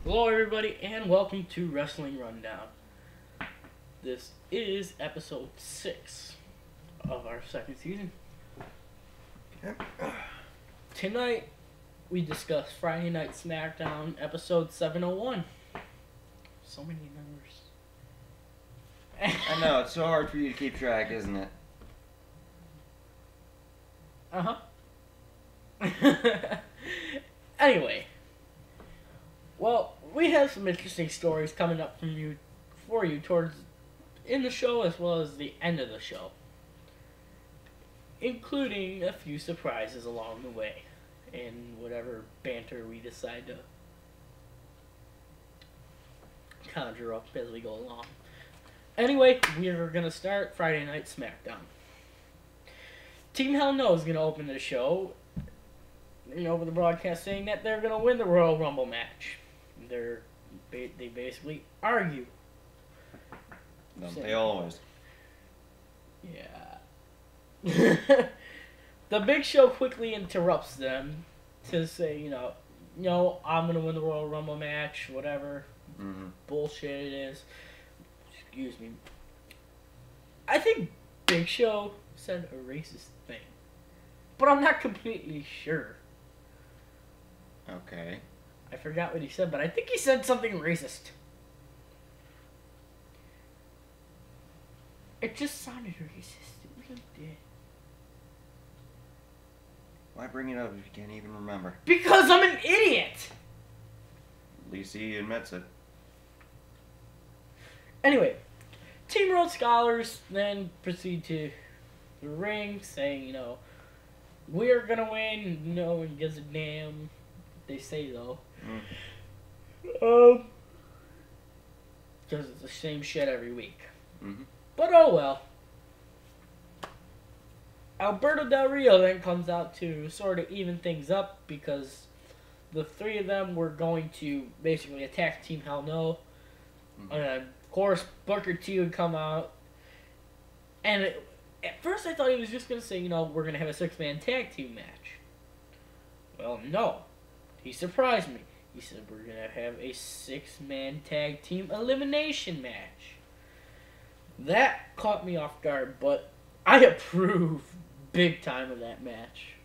Hello, everybody, and welcome to Wrestling Rundown. This is episode 6 of our second season. Tonight, we discuss Friday Night Smackdown, episode 701. So many numbers. I know, it's so hard for you to keep track, isn't it? Anyway, well, we have some interesting stories coming up for you towards in the show as well as the end of the show, including a few surprises along the way and whatever banter we decide to conjure up as we go along. Anyway, we are going to start Friday Night Smackdown. Team Hell No is going to open the show, over the broadcast, saying that they're going to win the Royal Rumble match. They basically argue. Don't they always? Yeah. The Big Show quickly interrupts them to say, I'm going to win the Royal Rumble match, whatever bullshit it is. Excuse me. I think Big Show said a racist thing, but I'm not completely sure. Okay. I forgot what he said, but I think he said something racist. It just sounded racist. It really did. Why bring it up if you can't even remember? Because I'm an idiot! At least he admits it. Anyway, Team Rhodes Scholars then proceed to the ring, saying, we're gonna win. No one gives a damn. They say, though. Because it's the same shit every week. But oh well. Alberto Del Rio then comes out to sort of even things up because the three of them were going to basically attack Team Hell No. Of course, Booker T would come out. And at first I thought he was just going to say, we're going to have a 6-man tag team match. Well, no. He surprised me. He said we're going to have a 6-man tag team elimination match. That caught me off guard, but I approve big time of that match.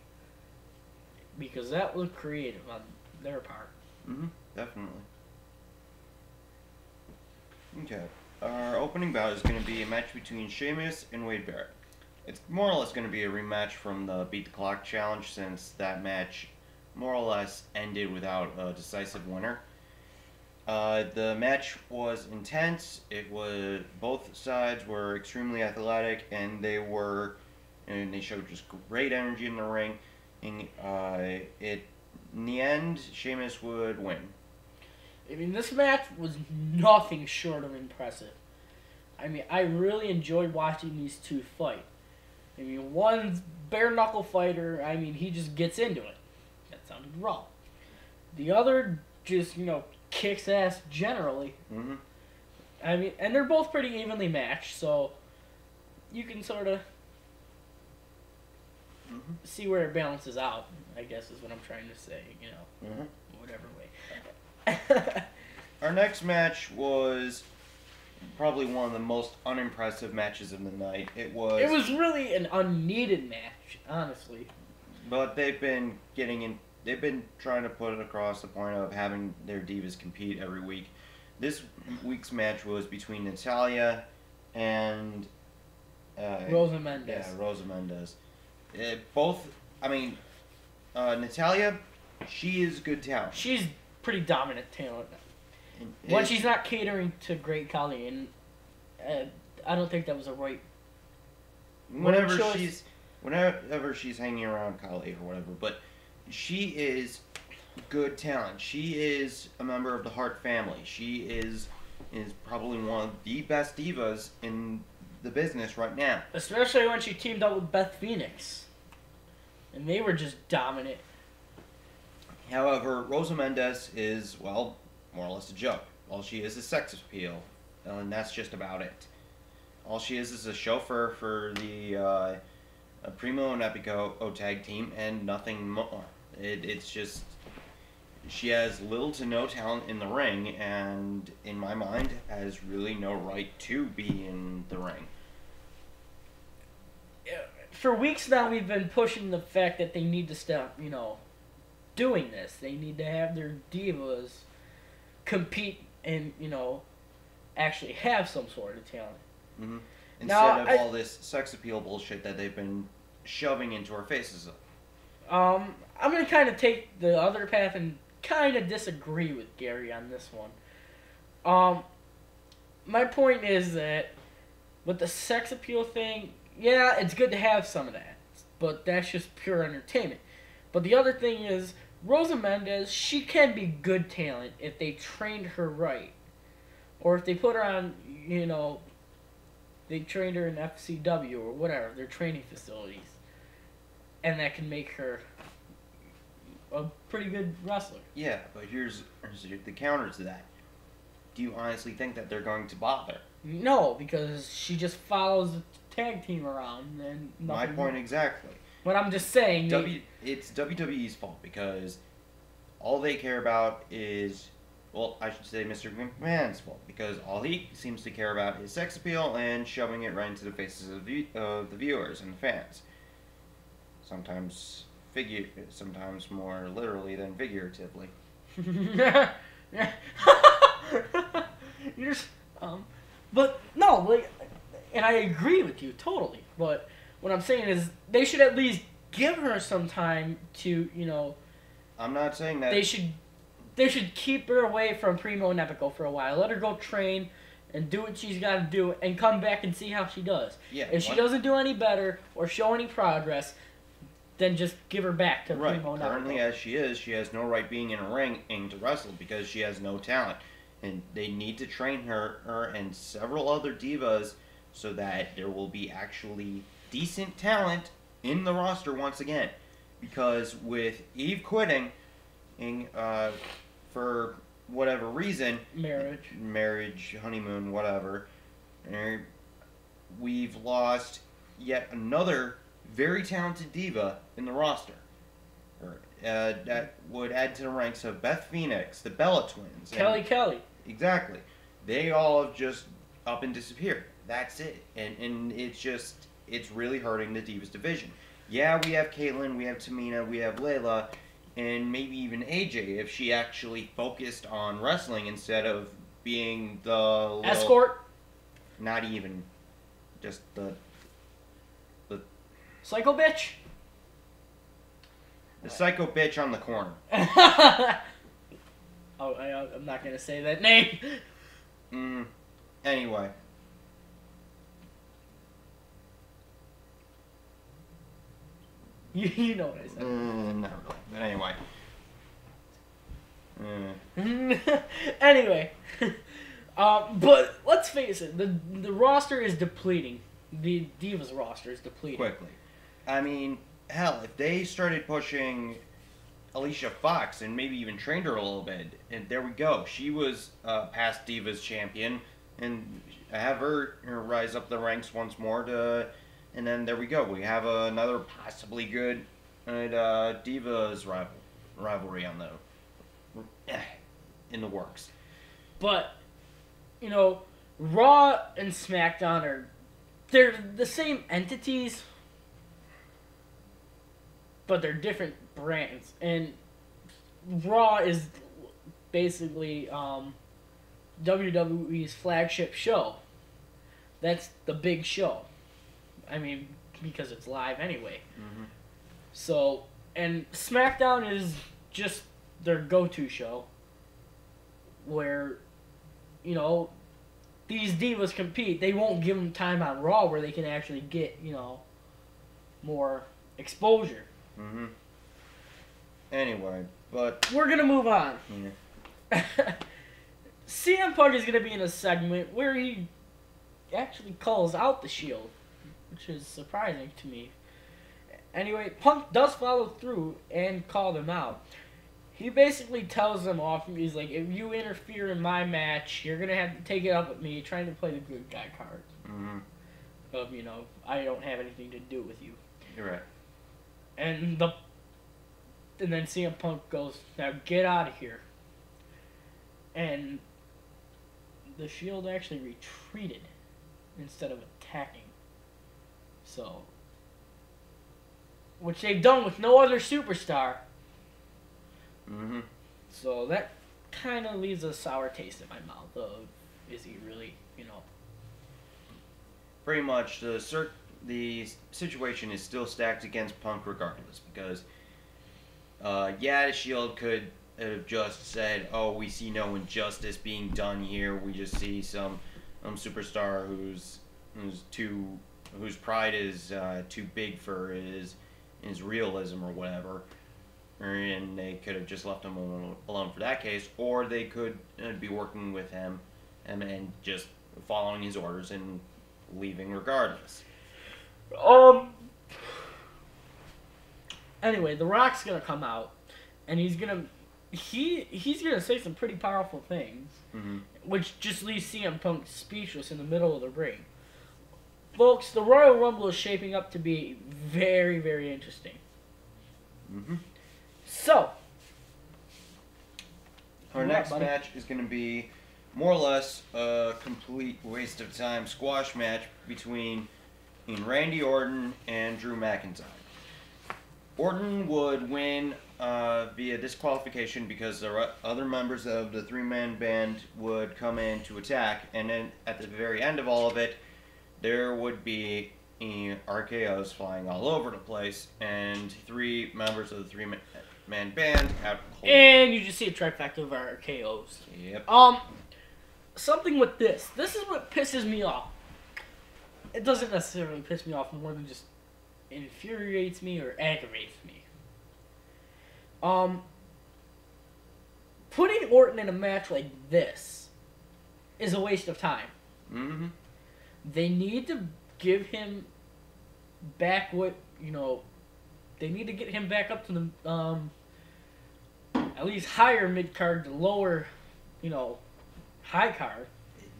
Because that was creative on their part. Definitely. Okay. Our opening bout is going to be a match between Sheamus and Wade Barrett. It's more or less going to be a rematch from the Beat the Clock challenge, since that match more or less ended without a decisive winner. The match was intense. Both sides were extremely athletic, and they showed just great energy in the ring. And in the end, Sheamus would win. I mean, this match was nothing short of impressive. I mean, I really enjoyed watching these two fight. I mean, one's bare knuckle fighter. I mean, he just gets into it. That sounded wrong. The other just, kicks ass generally. I mean, and they're both pretty evenly matched, so you can sort of see where it balances out, I guess is what I'm trying to say, whatever way. Our next match was probably one of the most unimpressive matches of the night. It was really an unneeded match, honestly. But they've been trying to put it across the point of having their divas compete every week. This week's match was between Natalya and Rosa Mendes. Yeah, Rosa Mendes. Natalya, she is good talent. She's pretty dominant talent. When she's not catering to Great Khali, and I don't think that was a right. Whenever she's hanging around Khali or whatever, but she is good talent. She is a member of the Hart family. She is probably one of the best divas in the business right now. Especially when she teamed up with Beth Phoenix, and they were just dominant. However, Rosa Mendes is, well, more or less a joke. All she is sex appeal, and that's just about it. All she is a chauffeur for the Primo and Epico tag team, and nothing more. It's just she has little to no talent in the ring, and in my mind, has really no right to be in the ring. For weeks now, we've been pushing the fact that they need to stop, doing this. They need to have their divas compete and, actually have some sort of talent. Mm-hmm. Instead of all this sex appeal bullshit that they've been shoving into our faces. I'm going to kind of take the other path and kind of disagree with Gary on this one. My point is that with the sex appeal thing, yeah, it's good to have some of that, but that's just pure entertainment. But the other thing is, Rosa Mendes, she can be good talent if they trained her right. Or if they put her on, they trained her in FCW or whatever, their training facilities. And that can make her a pretty good wrestler. Yeah, but here's the counter to that. Do you honestly think that they're going to bother? No, because she just follows the tag team around and my point more. Exactly. But I'm just saying... It's WWE's fault because all they care about is... Well, I should say Mr. McMahon's fault because all he seems to care about is sex appeal and shoving it right into the faces of the viewers and the fans. Sometimes more literally than figuratively. You're just, but no, like, and I agree with you totally. But what I'm saying is they should at least give her some time to, I'm not saying that they should keep her away from Primo and Epico for a while. Let her go train and do what she's got to do and come back and see how she does. Yeah. If she doesn't do any better or show any progress, then just give her back to Primo and Epico. Currently, as she is, she has no right being in a ring to wrestle because she has no talent. And they need to train her and several other divas so that there will be actually decent talent in the roster once again. Because with Eve quitting for whatever reason, marriage, honeymoon, whatever, we've lost yet another very talented diva in the roster. That would add to the ranks of Beth Phoenix, the Bella Twins. Kelly. Exactly. They all have just up and disappeared. That's it. And it's really hurting the Divas division. Yeah, we have Caitlyn, we have Tamina, we have Layla, and maybe even AJ if she actually focused on wrestling instead of being the escort. Not even. Just the psycho bitch? The psycho bitch on the corner. I'm not going to say that name. Anyway. You know what I said. Not really. But anyway. Anyway. But let's face it. The roster is depleting. The Divas roster is depleting. Quickly. I mean, hell, if they started pushing Alicia Fox and maybe even trained her a little bit, and there we go. She was past Divas champion, and have her rise up the ranks once more and then there we go. We have another possibly good Divas rivalry on in the works. But Raw and SmackDown they're the same entities, but they're different brands. And Raw is basically WWE's flagship show. That's the big show. I mean, because it's live anyway. Mm-hmm. So, and SmackDown is just their go-to show where, these divas compete. They won't give them time on Raw where they can actually get, more exposure. Mm-hmm. Anyway, but... We're going to move on. Yeah. CM Punk is going to be in a segment where he actually calls out the Shield, which is surprising to me. Anyway, Punk does follow through and call them out. He basically tells them off. He's like, if you interfere in my match, you're going to have to take it up with me, trying to play the good guy card. Mm-hmm. Of, I don't have anything to do with you. You're right. And And then CM Punk goes, now get out of here. And the Shield actually retreated instead of attacking. So, which they've done with no other superstar. Mm-hmm. So that kind of leaves a sour taste in my mouth of, is he really, Pretty much the situation is still stacked against Punk regardless, because the Shield could have just said, oh, we see no injustice being done here, we just see some superstar whose pride is too big for his realism or whatever, and they could have just left him alone for that case, or they could be working with him and just following his orders and leaving regardless. Anyway, The Rock's gonna come out, and he's gonna say some pretty powerful things, which just leaves CM Punk speechless in the middle of the ring. Folks, the Royal Rumble is shaping up to be very, very interesting. So, our next match is going to be more or less a complete waste of time squash match between Randy Orton and Drew McIntyre. Orton would win via disqualification because the other members of the three-man band would come in to attack, and then at the very end of all of it, there would be RKOs flying all over the place, and three members of the three-man band out cold. And you just see a trifecta of RKOs. Yep. Something with this. This is what pisses me off. It doesn't necessarily piss me off more than just infuriates me or aggravates me. Putting Orton in a match like this is a waste of time. They need to give him back they need to get him back up to the, at least higher mid-card to lower, high card.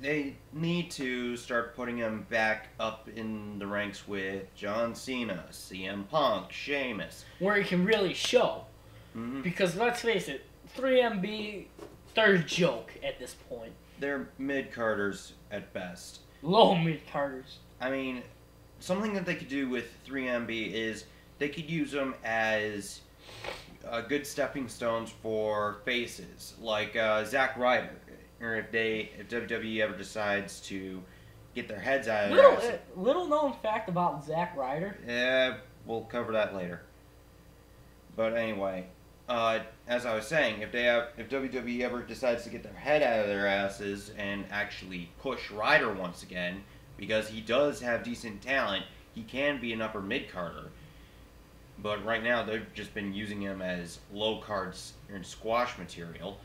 They need to start putting him back up in the ranks with John Cena, CM Punk, Sheamus. Where he can really show. Because let's face it, 3MB, they're a joke at this point. They're mid-carders at best. Low mid-carders. I mean, something that they could do with 3MB is they could use them as good stepping stones for faces, like Zack Ryder. Or if WWE ever decides to get their heads out of their ass. Little known fact about Zack Ryder. Yeah, we'll cover that later. But anyway, as I was saying, if WWE ever decides to get their head out of their asses and actually push Ryder once again, because he does have decent talent, he can be an upper mid-carder. But right now, they've just been using him as low cards and squash material.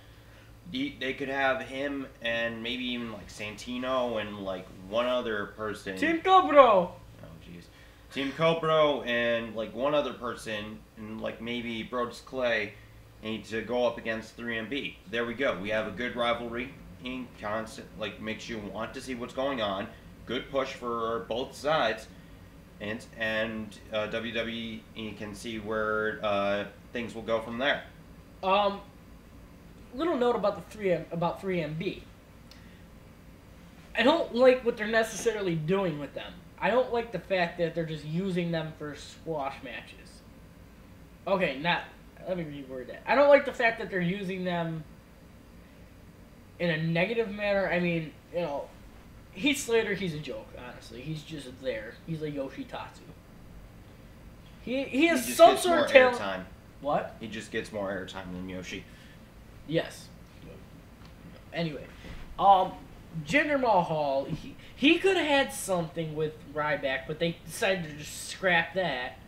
They could have him and maybe even like Santino and like one other person. Team Cobro! Oh jeez. Team Cobro and like one other person and like maybe Brodus Clay need to go up against 3MB. There we go. We have a good rivalry. Constant, like, makes you want to see what's going on. Good push for both sides. And WWE can see where things will go from there. Little note about 3MB. I don't like what they're necessarily doing with them. I don't like the fact that they're just using them for squash matches. Okay, let me reword that. I don't like the fact that they're using them in a negative manner. I mean, Heath Slater, he's a joke, honestly. He's just there. He's like Yoshitatsu. He has some sort of talent. Airtime. What? He just gets more airtime than Yoshi. Yes. Anyway, Jinder Mahal, he could have had something with Ryback, but they decided to just scrap that.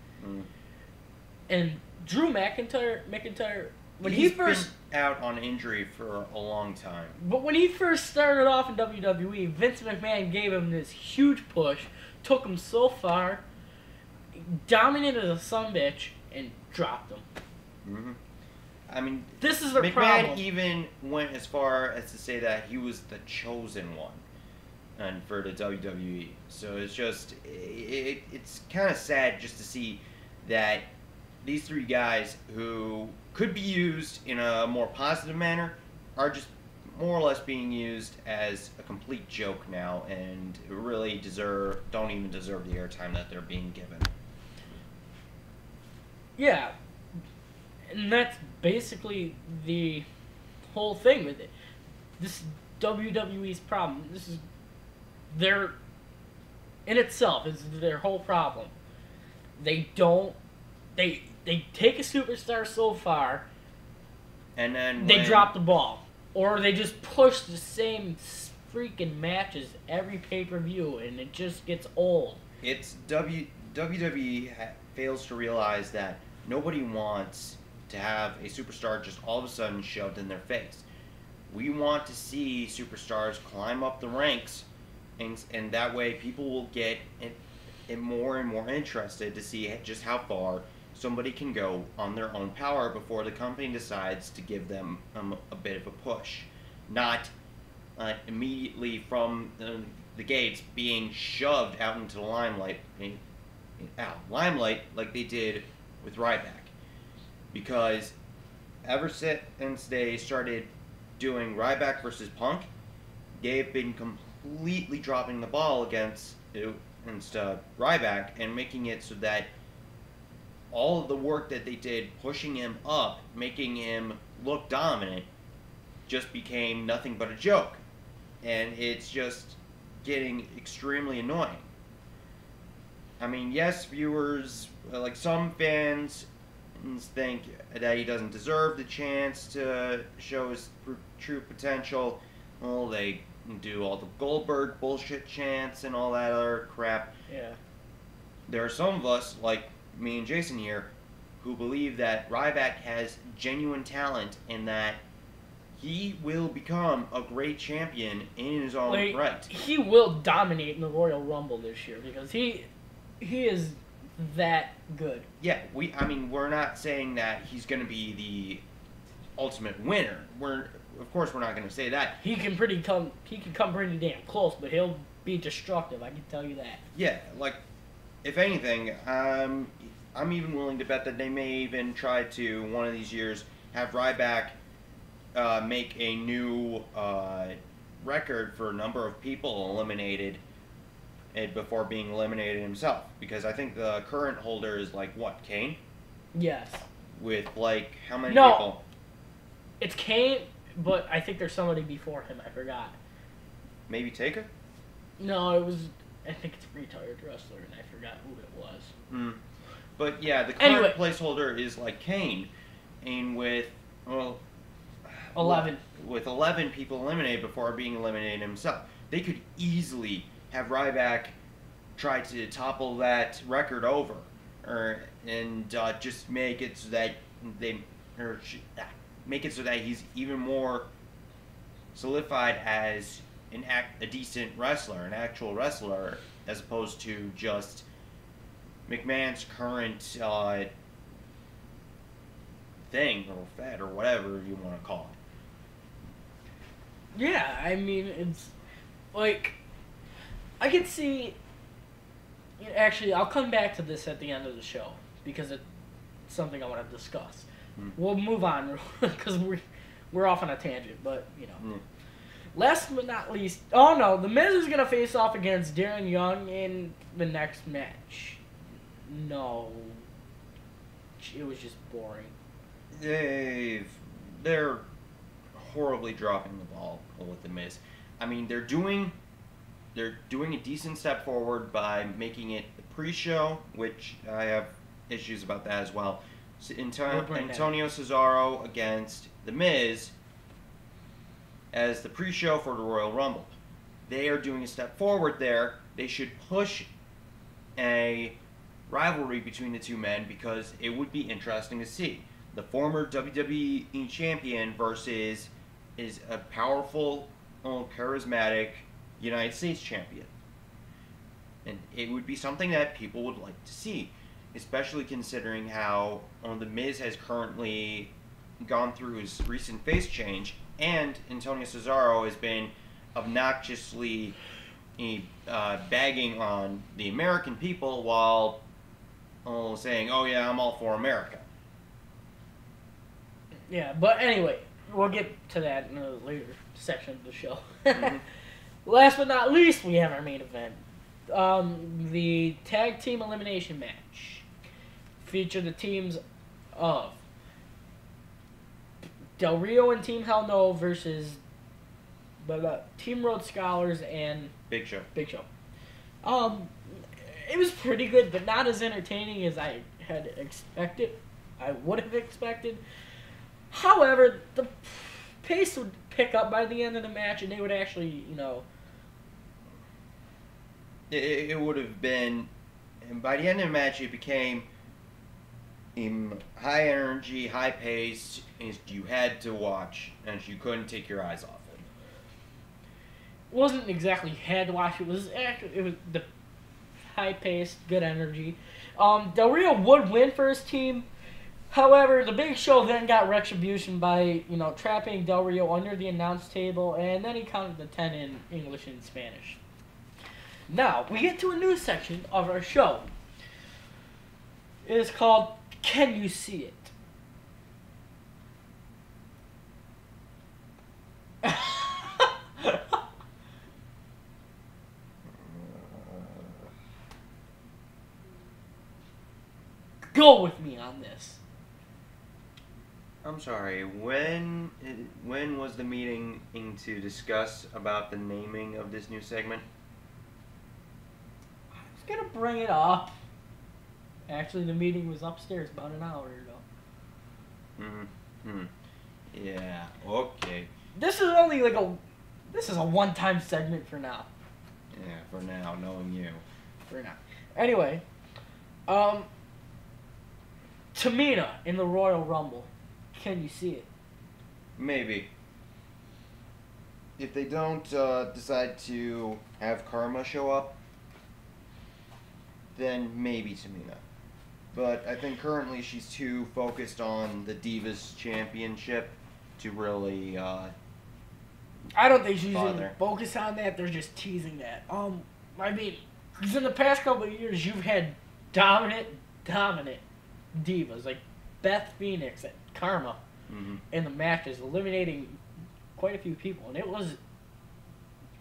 And Drew McIntyre, when he first been out on injury for a long time. But when he first started off in WWE, Vince McMahon gave him this huge push, took him so far, dominated a sumbitch, and dropped him. I mean, this is their McMahon problem. even went as far as to say that he was the chosen one, and for the WWE. So it's just it's kind of sad just to see that these three guys don't could be used in a more positive manner are just more or less being used as a complete joke now, and really don't even deserve the airtime that they're being given. Yeah, and that's basically the whole thing with it. This is WWE's problem. This is in itself is their whole problem. They take a superstar so far, and then they drop the ball. Or they just push the same freaking matches every pay-per-view, and it just gets old. It's WWE fails to realize that nobody wants to have a superstar just all of a sudden shoved in their face. We want to see superstars climb up the ranks, and that way people will get more and more interested to see just how far somebody can go on their own power before the company decides to give them a bit of a push. Not immediately from the gates being shoved out into the limelight like they did with Ryback. Because ever since they started doing Ryback versus Punk, they've been completely dropping the ball against Ryback and making it so that all of the work that they did pushing him up, making him look dominant, just became nothing but a joke. And it's just getting extremely annoying. I mean, yes, viewers, like some fans, think that he doesn't deserve the chance to show his true potential. Well, they do all the Goldberg bullshit chants and all that other crap. Yeah. There are some of us, like me and Jason here, who believe that Ryback has genuine talent and that he will become a great champion in his own right. He will dominate in the Royal Rumble this year because he is that good. Yeah, we're not saying that he's going to be the ultimate winner. Of course we're not going to say that. He can come pretty damn close, but he'll be destructive, I can tell you that. Yeah, like, if anything, I'm even willing to bet that they may even try to, one of these years, have Ryback make a new record for a number of people eliminated before being eliminated himself. Because I think the current holder is, like, what, Kane? Yes. With, like, how many people? No, it's Kane, but I think there's somebody before him, I forgot. Maybe Taker? No, I think it's a retired wrestler, and I forgot who it was. But yeah, the current placeholder is like Kane, and with 11 people eliminated before being eliminated himself, they could easily have Ryback try to topple that record over, and just make it so that he's even more solidified as a decent wrestler, an actual wrestler, as opposed to just McMahon's current thing, or fad, or whatever you want to call it. Yeah, I mean, it's like, I can see, actually, I'll come back to this at the end of the show, because it's something I want to discuss. We'll move on, because we're off on a tangent, but, you know. Last but not least, The Miz is going to face off against Darren Young in the next match. No. It was just boring. They're horribly dropping the ball with The Miz. I mean, they're doing a decent step forward by making it the pre-show, which I have issues about that as well. Antonio Cesaro against The Miz as the pre-show for the Royal Rumble. They are doing a step forward there. They should push a rivalry between the two men because it would be interesting to see. The former WWE champion versus is a powerful, charismatic United States champion. And it would be something that people would like to see, especially considering how The Miz has currently gone through his recent face change, and Antonio Cesaro has been obnoxiously bagging on the American people while saying, "Oh yeah, I'm all for America." Yeah, but anyway, we'll get to that in a later section of the show. Mm-hmm. Last but not least, we have our main event. The tag team elimination match featured the teams of Del Rio and Team Hell No versus Team Road Scholars and Big Show. Big Show. It was pretty good, but not as entertaining as I had expected. I would have expected. However, the pace would pick up by the end of the match, and they would actually, It would have been, and by the end of the match, it became high energy, high pace. You had to watch, and you couldn't take your eyes off it. Wasn't exactly had to watch. It was the high paced, good energy. Del Rio would win for his team. However, the Big Show then got retribution by trapping Del Rio under the announce table, and then he counted the 10 in English and Spanish. Now we get to a new section of our show. It is called "Can You See It?" Go with me on this. I'm sorry. When was the meeting to discuss about the naming of this new segment? I was gonna bring it up. Actually, the meeting was upstairs about an hour ago. Yeah. Okay. This is only this is a one-time segment for now. Yeah. For now, knowing you. For now. Anyway, Tamina in the Royal Rumble. Can you see it? Maybe. If they don't decide to have Karma show up, then maybe Tamina. But I think currently she's too focused on the Divas Championship to really I don't think she's bother. even focused on that. They're just teasing that. I mean, because in the past couple of years, you've had dominant divas like Beth Phoenix and Karma in the matches, eliminating quite a few people, and it was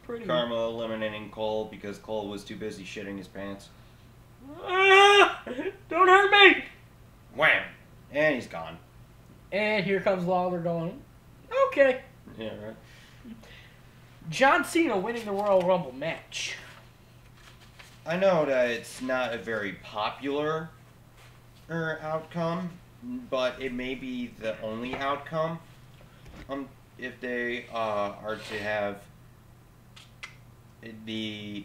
pretty. Karma eliminating Cole because Cole was too busy shitting his pants. Don't hurt me! Wham! And he's gone. And here comes Lawler going, okay. Yeah, right. John Cena winning the Royal Rumble match. I know that it's not a very popular outcome, but it may be the only outcome. If they are to have the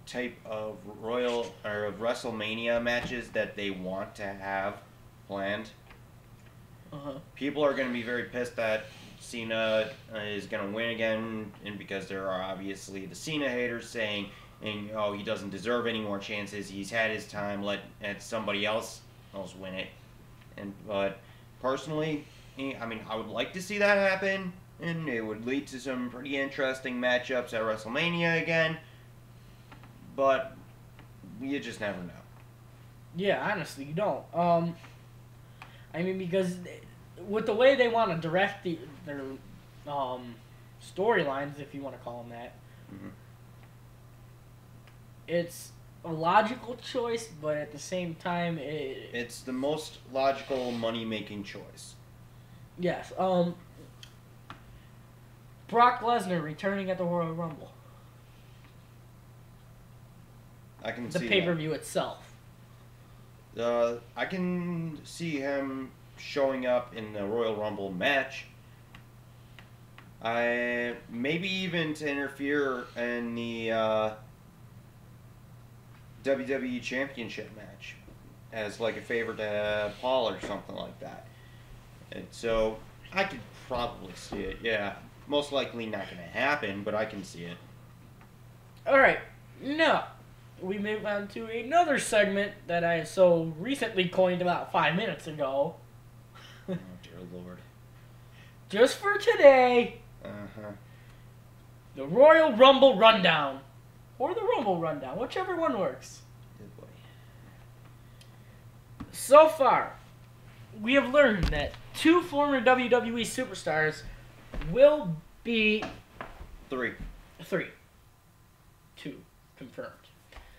type of Royal or of WrestleMania matches that they want to have planned, people are going to be very pissed that Cena is going to win again, and because there are obviously the Cena haters saying, he doesn't deserve any more chances. He's had his time. Let somebody else win it. But personally, I would like to see that happen, and it would lead to some pretty interesting matchups at WrestleMania again. But you just never know. Yeah, honestly, you don't. Because with the way they want to direct their storylines, if you want to call them that, it's a logical choice, but at the same time, it's the most logical money-making choice. Yes. Brock Lesnar returning at the Royal Rumble. I can the see pay-per-view itself. I can see him showing up in the Royal Rumble match. Maybe even to interfere in the WWE Championship match as like a favor to Paul or something like that. And so I could probably see it. Yeah, most likely not going to happen, but I can see it. All right, now we move on to another segment that I so recently coined about 5 minutes ago. Oh dear Lord! Just for today. The Royal Rumble Rundown. Or the Rumble Rundown, whichever one works. Good boy. So far, we have learned that 2 former WWE superstars will be... 3. 2 confirmed.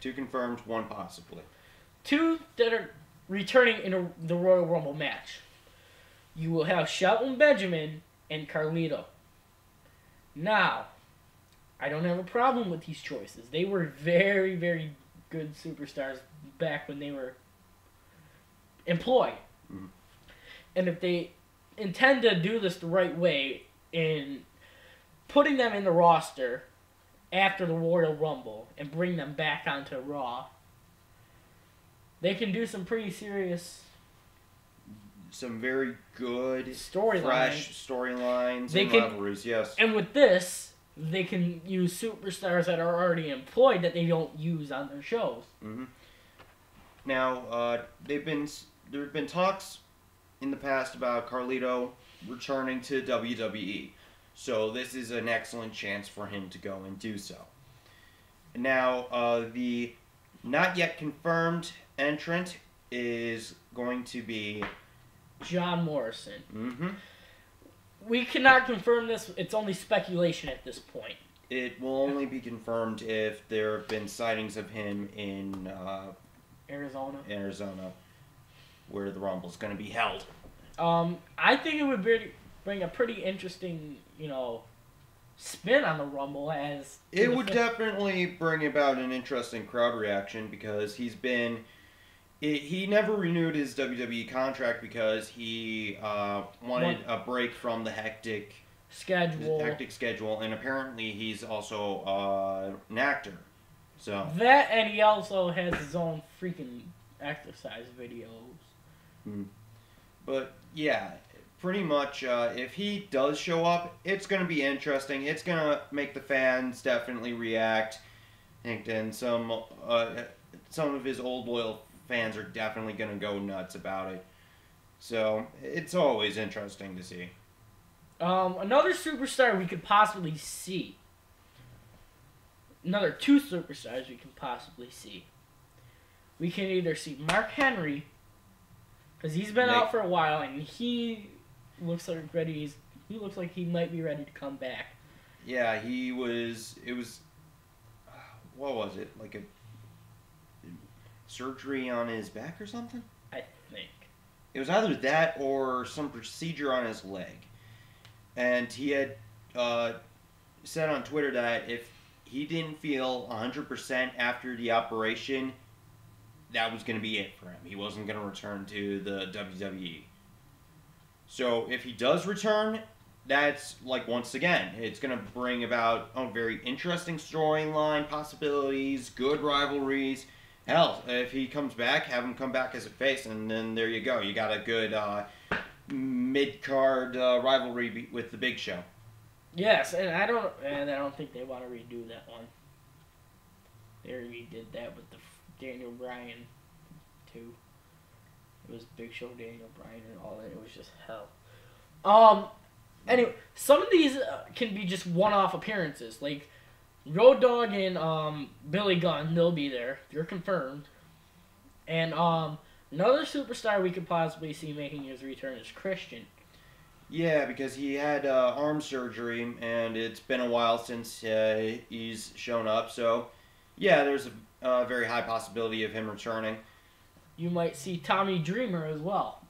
2 confirmed, 1 possibly. 2 that are returning in the Royal Rumble match. You will have Shelton Benjamin and Carlito. Now, I don't have a problem with these choices. They were very, very good superstars back when they were employed. Mm-hmm. And if they intend to do this the right way in putting them in the roster after the Royal Rumble and bring them back onto Raw, they can do some pretty serious... Some very good, storylines fresh storylines and rivalries, yes. And with this, they can use superstars that are already employed that they don't use on their shows. Mm-hmm. Now, there have been talks in the past about Carlito returning to WWE. So this is an excellent chance for him to go and do so. Now, the not yet confirmed entrant is going to be... John Morrison. Mm-hmm. We cannot confirm this. It's only speculation at this point. It will only be confirmed if there have been sightings of him in Arizona, where the Rumble's going to be held. I think it would bring a pretty interesting, spin on the Rumble. As it would definitely bring about an interesting crowd reaction because he never renewed his WWE contract because he wanted a break from the hectic schedule, and apparently he's also an actor. So that, and he also has his own freaking exercise videos. But yeah, pretty much if he does show up, it's going to be interesting. It's going to make the fans definitely react. And some of his old loyal fans are definitely going to go nuts about it. So, it's always interesting to see. Another superstar we could possibly see. Another 2 superstars we can possibly see. We can either see Mark Henry, because he's been out for a while, and he looks like he looks like he might be ready to come back. Yeah, what was it? Like a surgery on his back or something? I think. It was either that or some procedure on his leg. And he had said on Twitter that if he didn't feel 100% after the operation, that was going to be it for him. He wasn't going to return to the WWE. So if he does return, that's, once again, it's going to bring about a very interesting storyline, possibilities, good rivalries. Hell, if he comes back, have him come back as a face, and then there you go. You got a good mid-card rivalry with the Big Show. Yes, and I don't think they want to redo that one. They already did that with the Daniel Bryan too. It was Big Show, Daniel Bryan, and all that. It was just hell. Anyway, some of these can be just one-off appearances, like Road Dogg and Billy Gunn. They'll be there. They're confirmed. And another superstar we could possibly see making his return is Christian. Yeah, because he had arm surgery, and it's been a while since he's shown up. So, yeah, there's a very high possibility of him returning. You might see Tommy Dreamer as well.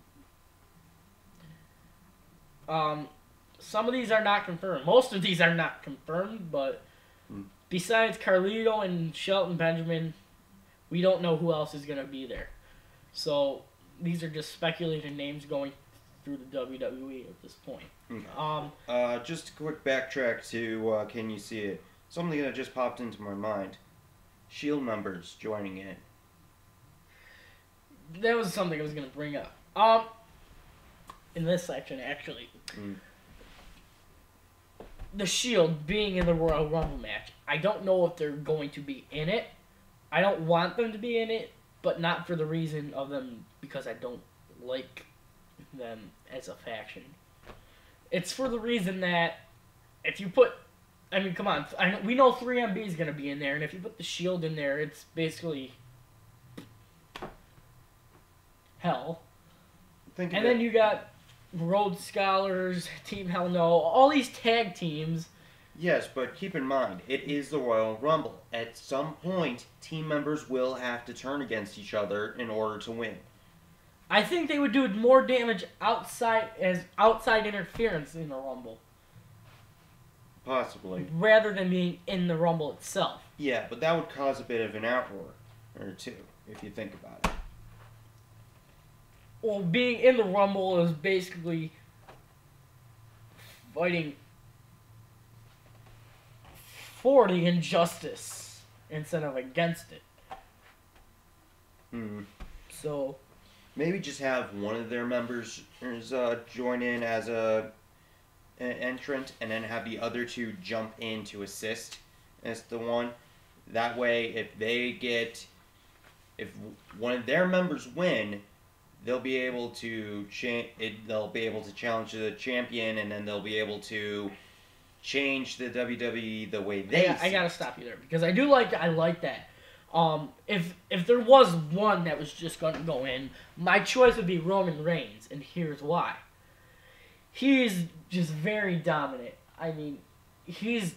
Some of these are not confirmed. Most of these are not confirmed, but besides Carlito and Shelton Benjamin, we don't know who else is going to be there. So, these are just speculated names going through the WWE at this point. Just a quick backtrack to Can You See It? Something that just popped into my mind. Shield members joining in. That was something I was going to bring up. In this section, actually. The Shield being in the Royal Rumble match. I don't know if they're going to be in it. I don't want them to be in it, but not for the reason of them because I don't like them as a faction. It's for the reason that if you put... I mean, come on. We know 3MB is going to be in there, and if you put the Shield in there, it's basically... Hell. And then you got Rhodes Scholars, Team Hell No, all these tag teams. Yes, but keep in mind, it is the Royal Rumble. At some point, team members will have to turn against each other in order to win. I think they would do more damage outside interference in the Rumble. Possibly. Rather than being in the Rumble itself. Yeah, but that would cause a bit of an outroar or two, if you think about it. Well, being in the Rumble is basically fighting for the injustice instead of against it. So maybe just have one of their members join in as an entrant, and then have the other two jump in to assist as the one. That way, if one of their members win, they'll be able to they'll be able to challenge the champion, and then they'll be able to change the WWE the way they. I gotta stop you there because I like that. If there was one that was just gonna go in, my choice would be Roman Reigns, and here's why. He's just very dominant. I mean, he's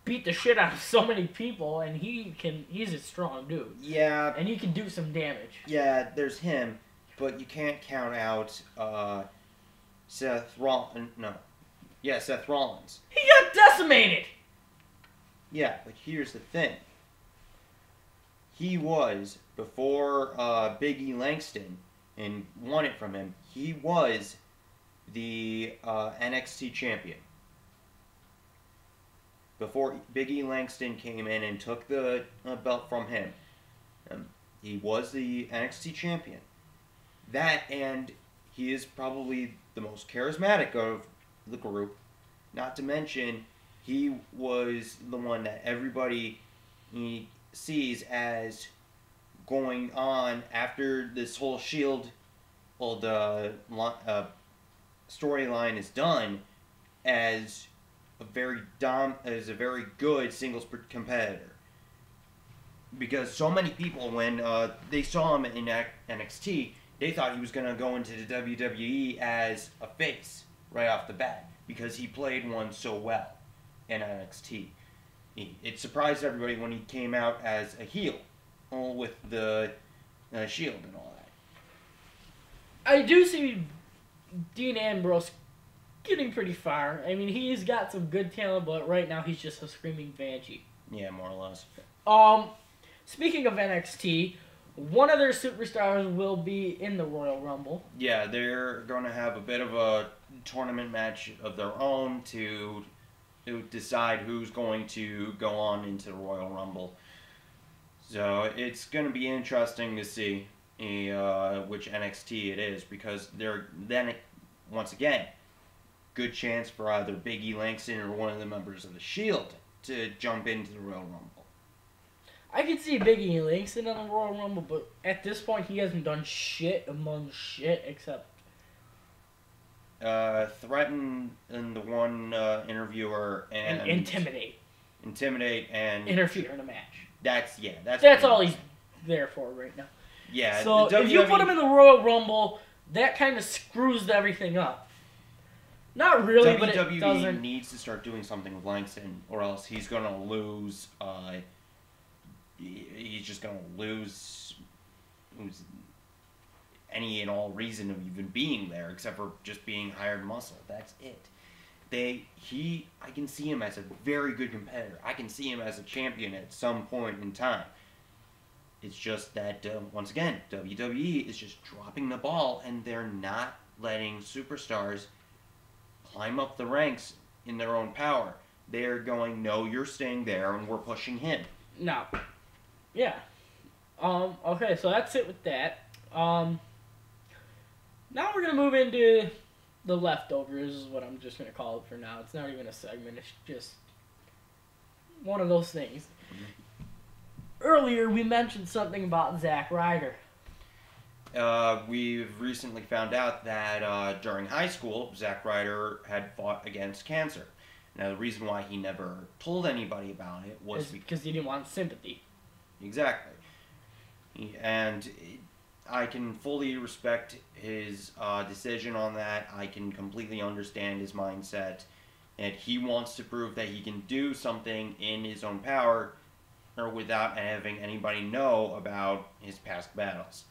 beat the shit out of so many people, and he's a strong dude. Yeah. And he can do some damage. Yeah, there's him, but you can't count out Seth Rollins. No. Yeah, Seth Rollins. He got decimated! Yeah, but here's the thing. He was, before Big E Langston and won it from him, he was the NXT champion. Before Big E Langston came in and took the belt from him, he was the NXT champion. That, and he is probably the most charismatic of the group. Not to mention, he was the one that everybody sees as going on after this whole Shield storyline is done as a very good singles competitor. Because so many people, when they saw him in NXT, they thought he was going to go into the WWE as a face right off the bat, because he played one so well in NXT. It surprised everybody when he came out as a heel, with the Shield and all that. I do see Dean Ambrose getting pretty far. I mean, he's got some good talent, but right now he's just a screaming banshee. Yeah, more or less. Speaking of NXT, one of their superstars will be in the Royal Rumble. Yeah, they're going to have a bit of a tournament match of their own to decide who's going to go on into the Royal Rumble. So it's going to be interesting to see which NXT it is, because once again, good chance for either Big E Langston or one of the members of the Shield to jump into the Royal Rumble. I could see Big E Langston in the Royal Rumble, but at this point he hasn't done shit among shit except threaten and the one interviewer and intimidate and interfere in a match. That's all he's there for right now. Yeah. So if you put him in the Royal Rumble, that kind of screws everything up. Not really, but it doesn't. WWE needs to start doing something with Langston, or else he's gonna lose. He's just gonna lose any and all reason of even being there, except for just being hired muscle. That's it. I can see him as a very good competitor. I can see him as a champion at some point in time. It's just that, once again, WWE is just dropping the ball, and they're not letting superstars climb up the ranks in their own power. They're going, no, you're staying there, and we're pushing him. No. Yeah. Okay, so that's it with that. Now we're going to move into the Leftovers, is what I'm just going to call it for now. It's not even a segment. It's just one of those things. Mm-hmm. Earlier, we mentioned something about Zack Ryder. We've recently found out that during high school, Zack Ryder had fought against cancer. Now, the reason why he never told anybody about it was because he didn't want sympathy. Exactly. And I can fully respect his decision on that. I can completely understand his mindset. And he wants to prove that he can do something in his own power or without having anybody know about his past battles.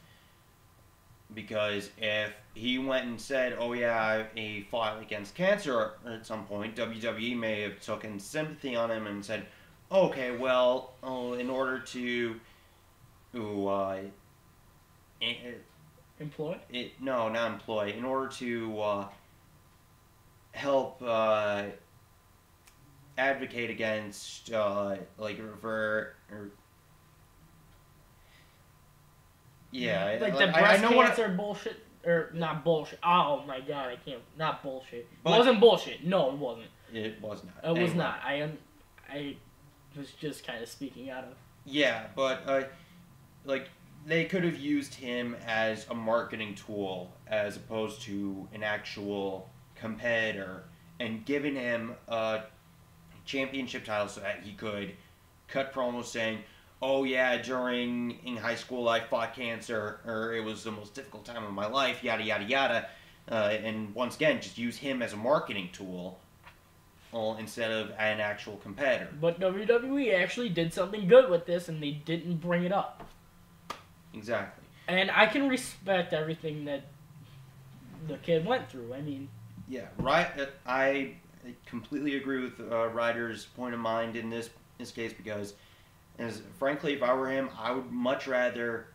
Because if he went and said, oh yeah, he fought against cancer at some point, WWE may have taken sympathy on him and said, okay, well, in order to employ? No, not employ. In order to help advocate against yeah, like the breast cancer bullshit, or not bullshit. Oh my god, I can't. Not bullshit. It wasn't bullshit. No, it wasn't. It was not. It was not. I was just kind of speaking out of. Yeah, but like they could have used him as a marketing tool as opposed to an actual competitor, and given him a championship title so that he could cut promos saying, oh yeah, in high school I fought cancer, or it was the most difficult time of my life, yada yada yada, and once again, just use him as a marketing tool instead of an actual competitor. But WWE actually did something good with this, and they didn't bring it up. Exactly. And I can respect everything that the kid went through. I mean... Yeah, right. I completely agree with Ryder's point of mind in this case, because frankly, if I were him, I would much rather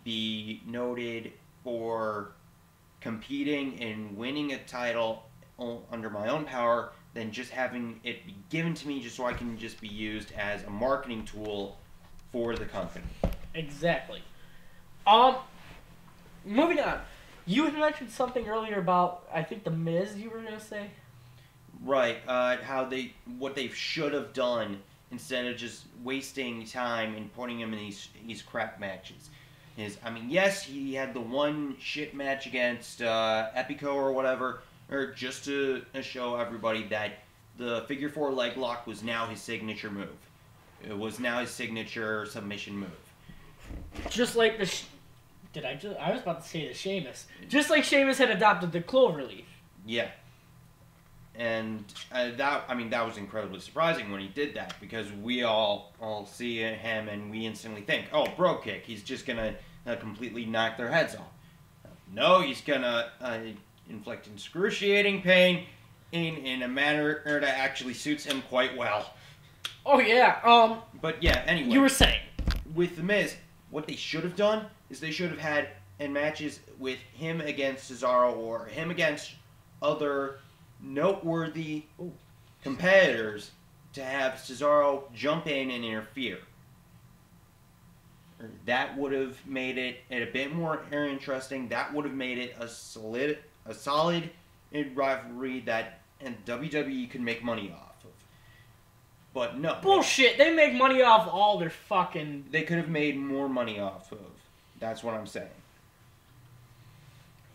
be noted for competing and winning a title under my own power than just having it be given to me just so I can just be used as a marketing tool for the company. Exactly. Moving on. You had mentioned something earlier about, I think, The Miz, you were going to say? Right. What they should have done instead of just wasting time and putting him in these crap matches. Yes, he had the one shit match against Epico or whatever, or just to show everybody that the figure 4 leg lock was now his signature move. It was now his signature submission move. Just like I was about to say the Sheamus. Just like Sheamus had adopted the Cloverleaf. Yeah. And that was incredibly surprising when he did that, because we all see him and we instantly think, oh, bro kick, he's just gonna completely knock their heads off. No, he's gonna inflict excruciating pain in a manner that actually suits him quite well. Oh yeah. But yeah, anyway. You were saying with The Miz, what they should have done is they should have had in matches with him against Cesaro or him against other noteworthy competitors to have Cesaro jump in and interfere. That would have made it a bit more interesting. That would have made it a solid rivalry that WWE could make money off of. But no. Bullshit! They make money off all their fucking... They could have made more money off of. That's what I'm saying.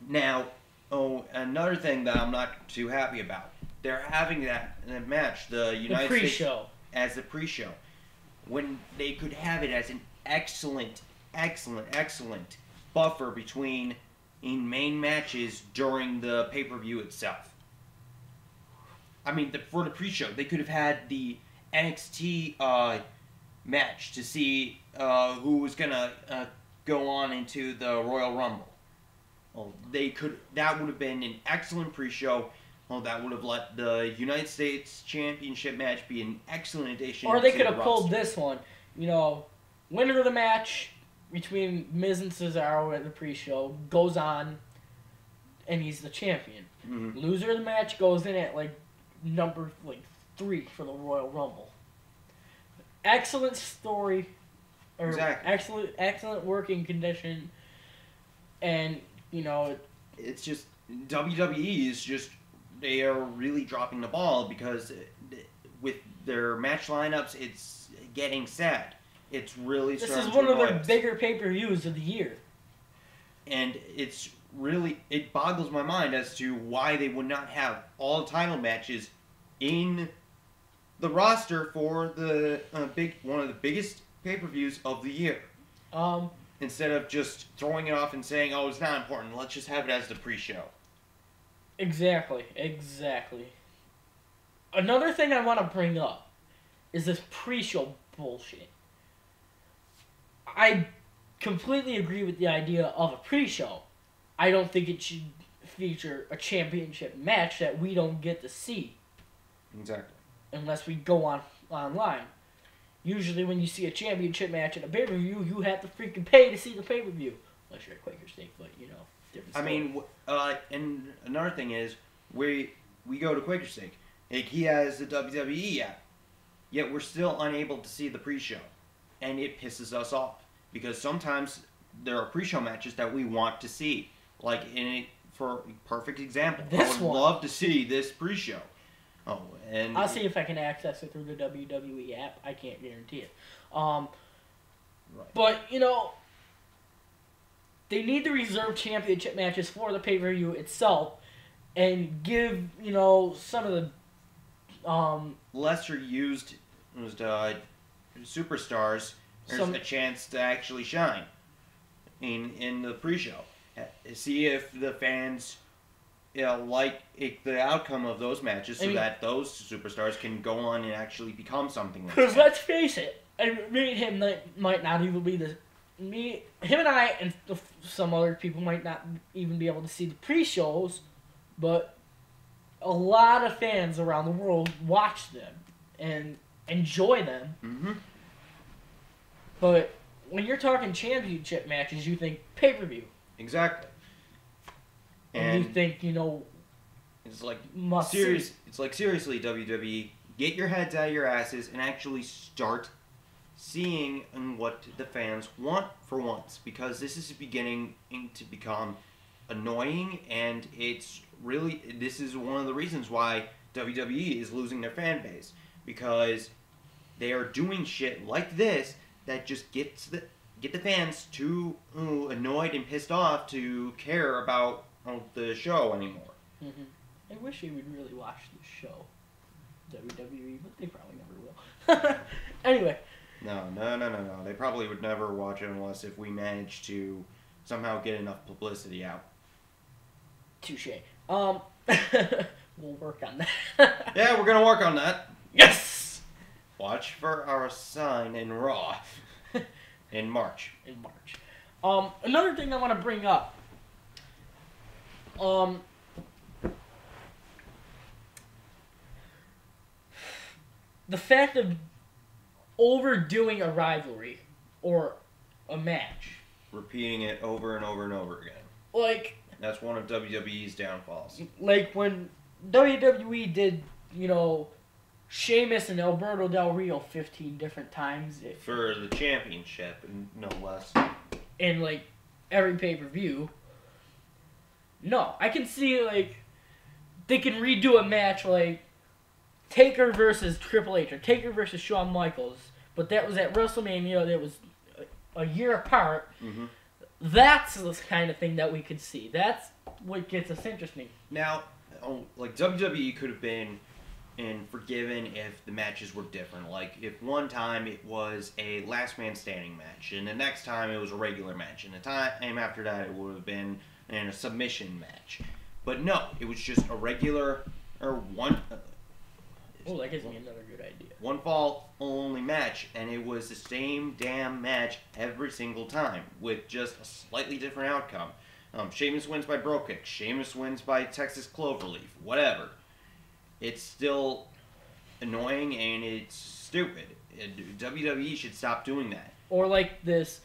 Now, another thing that I'm not too happy about. They're having that match, the United States... pre-show. As the pre-show. When they could have it as an excellent buffer between main matches during the pay-per-view itself. For the pre-show, they could have had the NXT match to see who was gonna go on into the Royal Rumble. That would have been an excellent pre-show. That would have let the United States Championship match be an excellent addition. Or they could have pulled this one. Winner of the match between Miz and Cesaro at the pre-show goes on, and he's the champion. Mm-hmm. Loser of the match goes in at number 3 for the Royal Rumble. Excellent story, or exactly. excellent working condition, and it's just WWE is just, they are really dropping the ball, because with their match lineups, it's getting sad. It's really starting to This is one of their us. bigger pay-per-views of the year. And it boggles my mind as to why they would not have all title matches in the roster for the one of the biggest pay-per-views of the year. instead of just throwing it off and saying, "Oh, it's not important. Let's just have it as the pre-show." Exactly. Another thing I want to bring up is this pre-show bullshit. I completely agree with the idea of a pre-show. I don't think it should feature a championship match that we don't get to see. Exactly. Unless we go online. Usually when you see a championship match at a pay-per-view, you have to freaking pay to see the pay-per-view. Unless you're at Quaker Steak, but, different story. I mean, and another thing is, we go to Quaker Steak. Like, he has the WWE app. Yet we're still unable to see the pre-show. And it pisses us off. Because sometimes there are pre-show matches that we want to see. Like, for a perfect example, I would love to see this pre-show. Oh, and I'll see if I can access it through the WWE app. I can't guarantee it. Right. But, they need to reserve championship matches for the pay-per-view itself and give, some of the lesser used superstars a chance to actually shine in the pre-show. See if the fans like the outcome of those matches, so that those superstars can go on and actually become something. Because let's face it, me and him might not even be him and I and some other people might not even be able to see the pre-shows, but a lot of fans around the world watch them and enjoy them. Mm-hmm. But when you're talking championship matches, you think pay-per-view. Exactly. And you think, it's like serious. It's like, seriously, WWE, get your heads out of your asses and actually start seeing what the fans want for once, because this is beginning to become annoying, and this is one of the reasons why WWE is losing their fan base, because they are doing shit like this that just get the fans too annoyed and pissed off to care about the show anymore. Mm-hmm. I wish they would really watch the show, WWE, but they probably never will. Anyway. No. They probably would never watch it unless if we managed to somehow get enough publicity out. Touche. We'll work on that. Yeah, we're gonna work on that. Yes! Watch for our sign in Raw. In March. Another thing I want to bring up. The fact of overdoing a rivalry or a match. Repeating it over and over and over again. Like, that's one of WWE's downfalls. Like when WWE did, Sheamus and Alberto Del Rio 15 different times. For the championship, no less. In, every pay-per-view. No, I can see, they can redo a match, Taker versus Triple H, or Taker versus Shawn Michaels, but that was at WrestleMania, that was a year apart. Mm-hmm. That's the kind of thing that we could see. That's what gets us interesting. Now, WWE could have been forgiven if the matches were different. Like, if one time it was a last man standing match, and the next time it was a regular match, and the time after that it would have been a submission match. But no, it was just a regular, or one... that gives me another good idea. One fall only match, and it was the same damn match every single time, with just a slightly different outcome. Sheamus wins by bro kick, Sheamus wins by Texas Cloverleaf, whatever. It's still annoying and it's stupid. WWE should stop doing that. Or like this,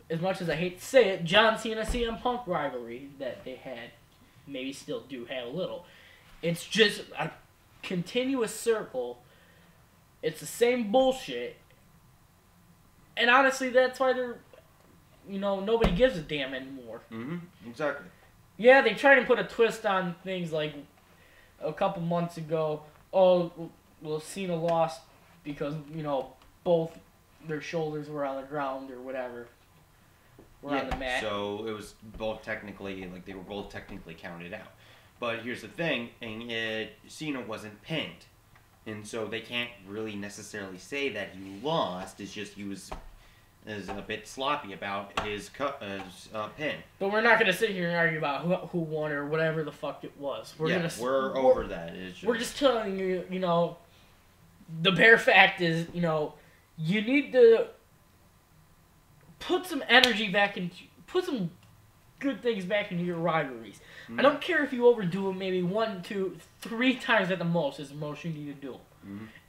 as much as I hate to say it, John Cena CM Punk rivalry that they had, maybe still do have a little. It's just a continuous circle. It's the same bullshit. And honestly, that's why they're, nobody gives a damn anymore. Mm-hmm. Exactly. Yeah, they tried to put a twist on things like a couple months ago. Oh, well, Cena lost because, both their shoulders were on the ground or whatever. On the mat. So it was both technically, they were both technically counted out. But here's the thing, Cena wasn't pinned. And so they can't really necessarily say that he lost. It's just he was is a bit sloppy about his pin. But we're not gonna sit here and argue about who won or whatever the fuck it was. We're over that. We're just telling you, you know, the bare fact is, you know, you need to put some energy back into, put some good things back into your rivalries. I don't care if you overdo them, maybe 1, 2, 3 times at the most is the most you need to do.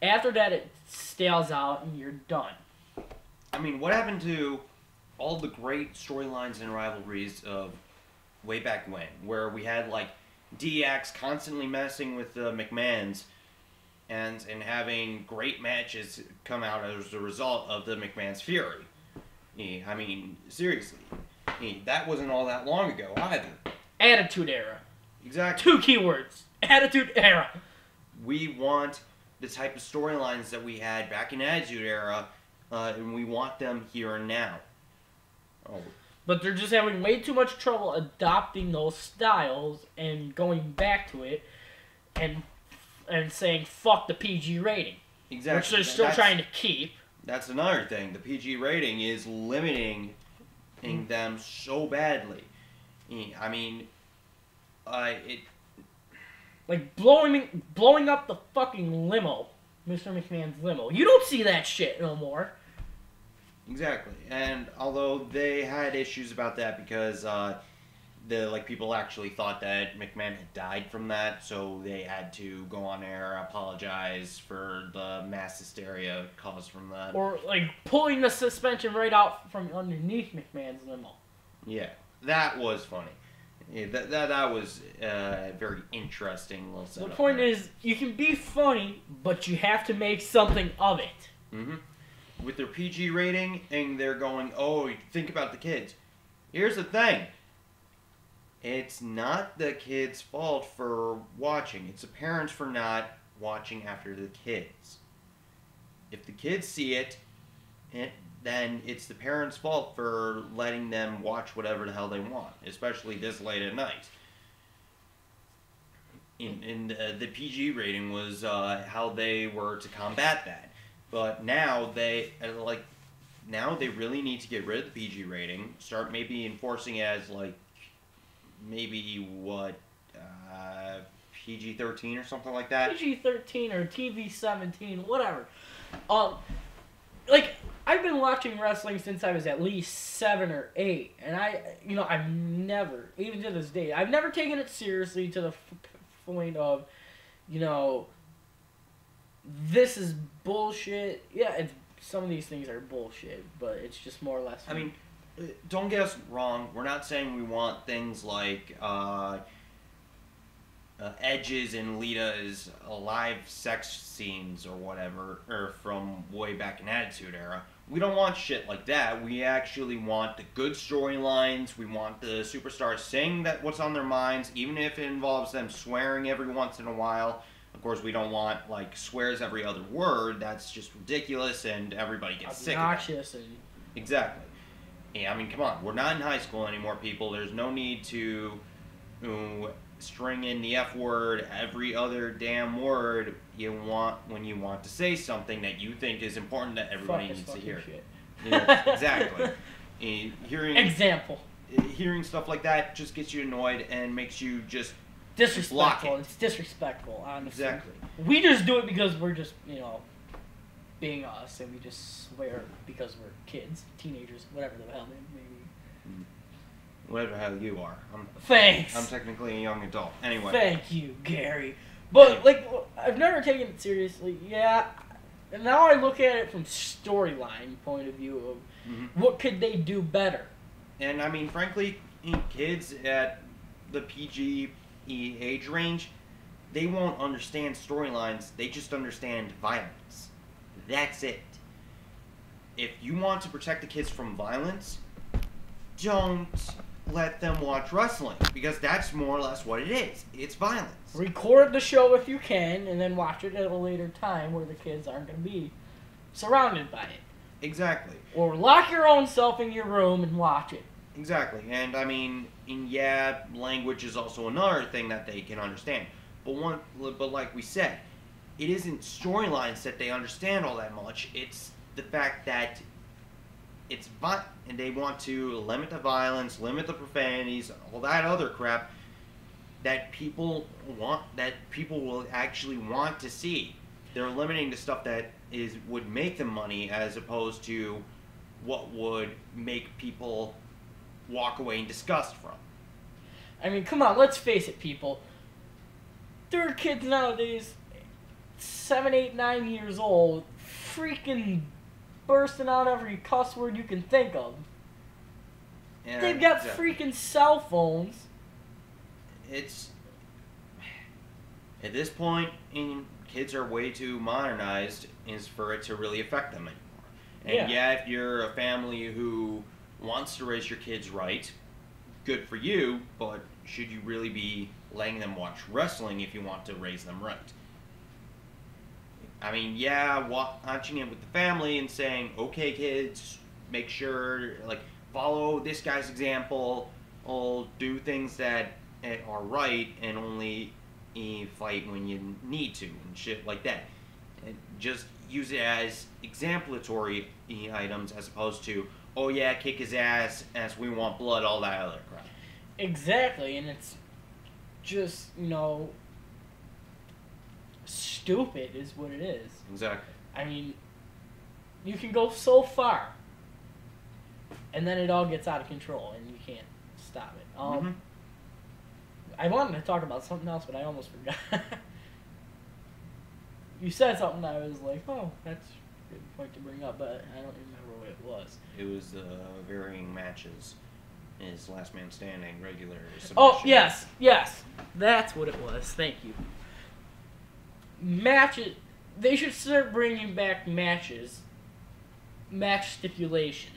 After that, it stales out and you're done. I mean, what happened to all the great storylines and rivalries of way back when, where we had like DX constantly messing with the McMahons and having great matches come out as a result of the McMahon's fury? I mean, seriously, that wasn't all that long ago either. Attitude Era. Exactly. 2 keywords. Attitude Era. We want the type of storylines that we had back in Attitude Era, and we want them here and now. Oh. But they're just having way too much trouble adopting those styles and going back to it and saying fuck the PG rating. Exactly. Which they're still trying to keep. That's another thing. The PG rating is limiting them so badly. I mean, like blowing up the fucking limo, Mr. McMahon's limo. You don't see that shit no more. Exactly. And although they had issues about that because people actually thought that McMahon had died from that, so they had to go on air, apologize for the mass hysteria caused from that. Or like pulling the suspension right out from underneath McMahon's limo. Yeah, that was funny. Yeah, that was a very interesting little setup. The point is, you can be funny, but you have to make something of it. With their PG rating, and they're going, oh, think about the kids. Here's the thing. It's not the kids' fault for watching. It's the parents for not watching after the kids. If the kids see it, then it's the parents' fault for letting them watch whatever the hell they want, especially this late at night. The PG rating was how they were to combat that. But now they really need to get rid of the PG rating, start maybe enforcing it as PG-13 or something like that. PG-13 or TV-17, whatever. I've been watching wrestling since I was at least 7 or 8, and I've never, even to this day, I've never taken it seriously to the point of, this is bullshit. Yeah, some of these things are bullshit, but it's just more or less. I mean, don't get us wrong. We're not saying we want things like Edge's and Lita's live sex scenes or whatever, or from way back in Attitude Era. We don't want shit like that. We actually want the good storylines. We want the superstars saying what's on their minds, even if it involves them swearing every once in a while. Of course, we don't want swears every other word. That's just ridiculous, and everybody gets sick of it. Obnoxious and exactly. Yeah, I mean, come on. We're not in high school anymore, people. There's no need to string in the F word every other damn word you want when you want to say something that you think is important that everybody needs to hear. Yeah, exactly. Hearing stuff like that just gets you annoyed and makes you just disrespectful. It's disrespectful, honestly. Exactly. We just do it because we're just, being us, and we just swear because we're kids, teenagers, whatever the hell they may be. Whatever the hell you are. Thanks. I'm technically a young adult. Anyway. Thank you, Gary. But, I've never taken it seriously. Yeah. And now I look at it from storyline point of view of what could they do better. And, I mean, frankly, kids at the PG age range, they won't understand storylines. They just understand violence. That's it. If you want to protect the kids from violence, don't let them watch wrestling, because that's more or less what it is. It's violence. Record the show if you can, and then watch it at a later time where the kids aren't going to be surrounded by it. Exactly. Or lock your own self in your room and watch it. Exactly. And I mean, language is also another thing that they can understand. But like we said, it isn't storylines that they understand all that much. It's the fact that and they want to limit the violence, limit the profanities, all that other crap that people will actually want to see. They're limiting the stuff that would make them money as opposed to what would make people walk away in disgust from. I mean, come on, let's face it, people. There are kids nowadays, 7, 8, 9 years old, freaking bursting out every cuss word you can think of. Yeah, They've got exactly. freaking cell phones. It's at this point, kids are way too modernized for it to really affect them anymore. And yeah, if you're a family who wants to raise your kids right, good for you, but should you really be letting them watch wrestling if you want to raise them right? I mean, yeah, watching it with the family and saying, okay, kids, make sure, like, follow this guy's example, or do things that are right, and only fight when you need to, and shit like that. And just use it as exemplatory items as opposed to, oh yeah, kick his ass as we want blood, all that other crap. Exactly, and it's just, stupid is what it is. Exactly. I mean, you can go so far, and then it all gets out of control, and you can't stop it. I wanted to talk about something else, but I almost forgot. You said something that I was like, oh, that's a good point to bring up, but I don't remember what it was. It was varying matches. His last man standing, regular submission. Oh, yes, that's what it was. Thank you. Matches. They should start bringing back matches. Match stipulations.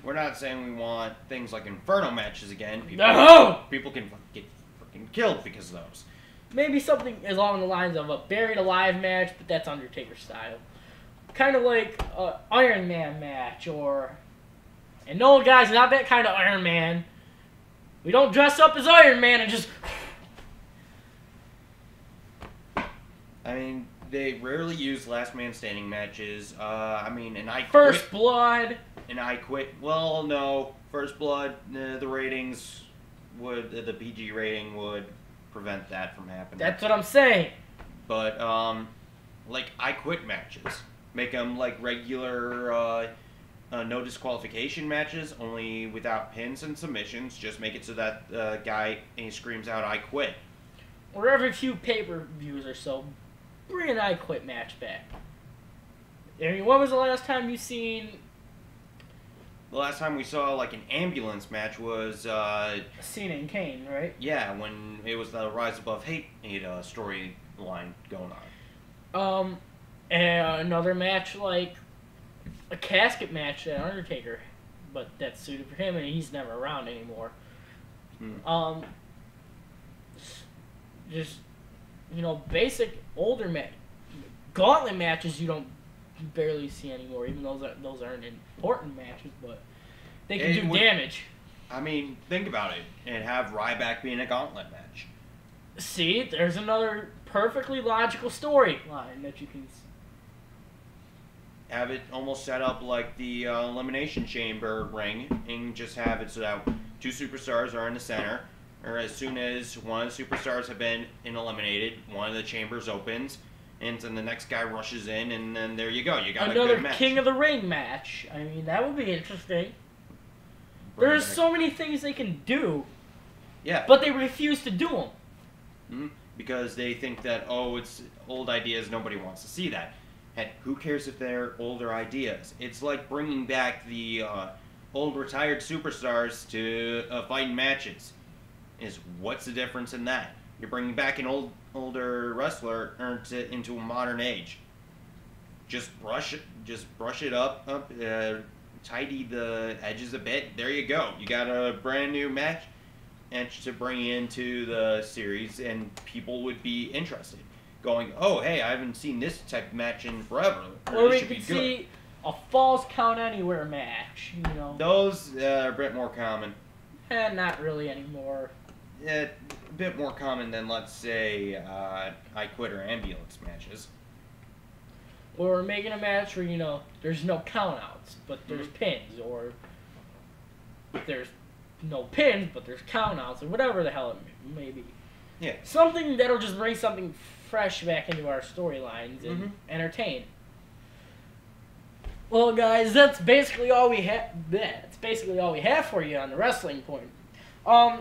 We're not saying we want things like Inferno matches again. People can get freaking killed because of those. Maybe something along the lines of a buried alive match, but that's Undertaker style. Kind of like an Iron Man match, or... And no, guys, not that kind of Iron Man. We don't dress up as Iron Man and just... I mean, they rarely use last man standing matches. And I quit. First Blood. And I quit. Well, no. First Blood, the ratings the PG rating would prevent that from happening. That's what I'm saying. But, I quit matches. Make them like regular, no disqualification matches, only without pins and submissions. Just make it so that guy he screams out, I quit. Or every few pay-per-views or so, bring an I quit match back. I mean, when was the last time you seen... The last time we saw, like, an ambulance match was, Cena and Kane, right? Yeah, when it was the Rise Above Hate storyline going on. And another match, like a casket match that Undertaker, but that's suited for him, and he's never around anymore. Just, basic older gauntlet matches you barely see anymore, even though those aren't important matches, but they can do damage. I mean, think about it, and have Ryback be in a gauntlet match. See, there's another perfectly logical storyline that you can have it almost set up like the Elimination Chamber ring, and just have it so that two superstars are in the center, or as soon as one of the superstars have been eliminated, one of the chambers opens, and then the next guy rushes in, and then there you go. You got another a good match. King of the Ring match. I mean, that would be interesting. There's so many things they can do. Yeah. But they refuse to do them. Mm-hmm. Because they think that, it's old ideas, nobody wants to see that. And who cares if they're older ideas? It's like bringing back the old retired superstars to fighting matches. What's the difference in that? You're bringing back an older wrestler into a modern age. Just brush it up, tidy the edges a bit. There you go. You got a brand new match to bring into the series, and people would be interested. Going, oh, hey, I haven't seen this type of match in forever. Or we could see a Falls Count Anywhere match, Those are a bit more common. Not really anymore. A bit more common than, let's say, I Quit or ambulance matches. Or we're making a match where, you know, there's no countouts, but there's pins. Or there's no pins, but there's countouts. Or whatever the hell it may be. Yeah. Something that'll just bring something fresh back into our storylines and entertain. Well, guys, that's basically all we have. That's basically all we have for you on the wrestling point. I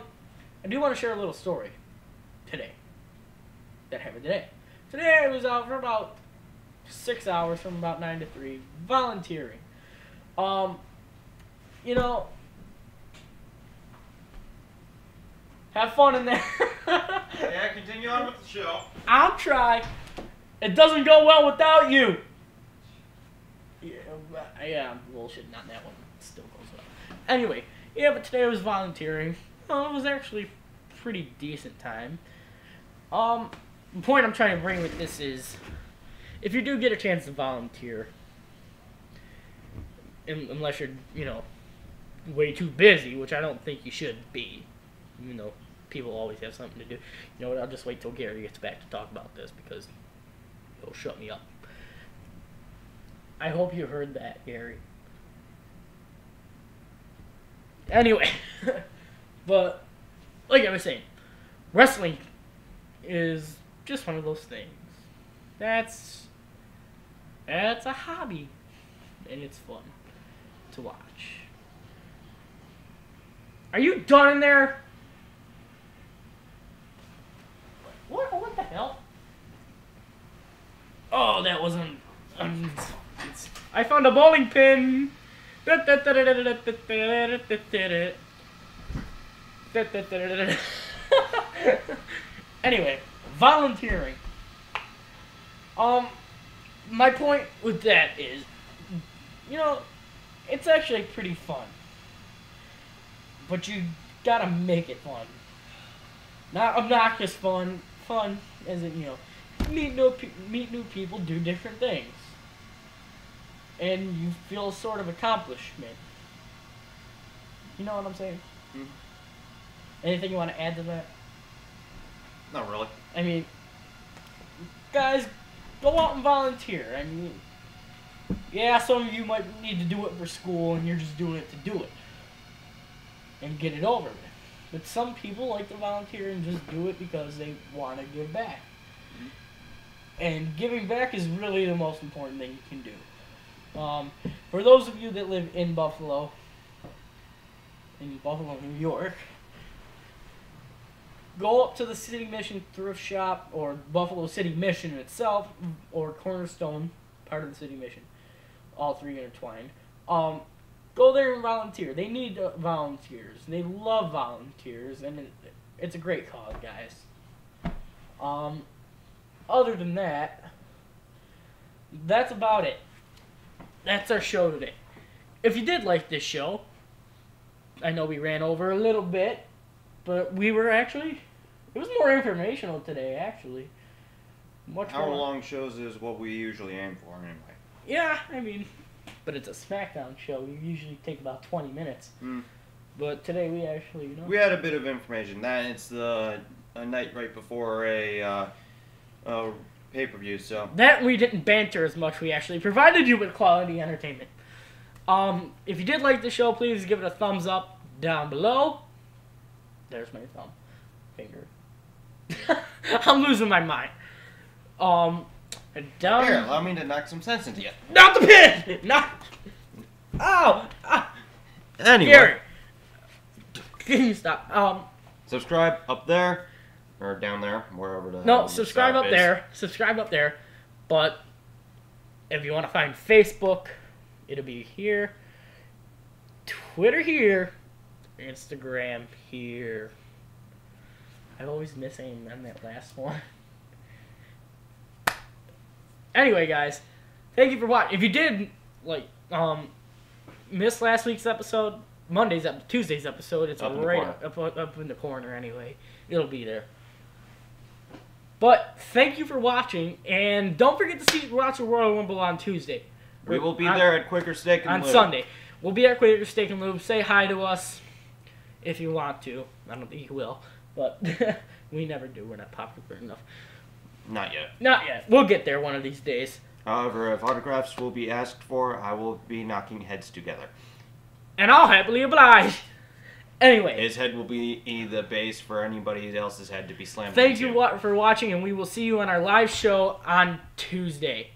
do want to share a little story today. That happened today. Today I was out for about 6 hours, from about 9 to 3, volunteering. You know, have fun in there. Yeah, continue on with the show. I'll try. It doesn't go well without you. Yeah, I'm bullshitting on that one. It still goes well. Anyway, yeah, but today I was volunteering. Well, it was actually a pretty decent time. The point I'm trying to bring with this is, if you do get a chance to volunteer, unless you're, you know, way too busy, which I don't think you should be. You know, people always have something to do. You know what, I'll just wait till Gary gets back to talk about this, because he'll shut me up. I hope you heard that, Gary. Anyway, but like I was saying, wrestling is just one of those things. That's a hobby, and it's fun to watch. Are you done in there? What the hell? Oh, that wasn't. I found a bowling pin. Anyway, volunteering. My point with that is, you know, it's actually pretty fun. But you gotta make it fun. Not obnoxious fun. Fun as in, you know, meet new people, do different things. And you feel sort of accomplishment. You know what I'm saying? Mm-hmm. Anything you want to add to that? Not really. I mean, guys, go out and volunteer. I mean, yeah, some of you might need to do it for school, and you're just doing it to do it. And get it over with. But some people like to volunteer and just do it because they want to give back. Mm-hmm. And giving back is really the most important thing you can do. For those of you that live in Buffalo, New York, go up to the City Mission thrift shop, or Buffalo City Mission itself, or Cornerstone, part of the City Mission, all three intertwined. Go there and volunteer. They need volunteers. They love volunteers, and it's a great cause, guys. Other than that, that's about it. That's our show today. If you did like this show, I know we ran over a little bit, but we were actually, it was more informational today, actually. Hour-long shows is what we usually aim for, anyway. Yeah, I mean, but it's a Smackdown show. We usually take about 20 minutes. Mm. But today we actually, you know. We had a bit of information. It's a night right before a pay-per-view, so. That we didn't banter as much. We actually provided you with quality entertainment. If you did like the show, please give it a thumbs up down below. There's my thumb. Finger. I'm losing my mind. Down. Here, allow me to knock some sense into you. Not the pin! Not. Ow! Anyway. Gary. Can you stop? Subscribe up there. Or down there, wherever the No, subscribe up there. Subscribe up there. But if you want to find Facebook, it'll be here. Twitter here. Instagram here. I always miss aim on that last one. Anyway, guys, thank you for watching. If you did miss last week's episode, Tuesday's episode, it's up in the corner anyway. It'll be there. But thank you for watching, and don't forget to watch the Royal Rumble on Tuesday. We will be there at Quaker Steak Lube. On Sunday. We'll be at Quaker Steak Lube. Say hi to us if you want to. I don't think you will, but we never do. We're not popular enough. Not yet. Not yet. We'll get there one of these days. However, if autographs will be asked for, I will be knocking heads together. And I'll happily oblige. Anyway. His head will be the base for anybody else's head to be slammed Thank you for watching, and we will see you on our live show on Tuesday.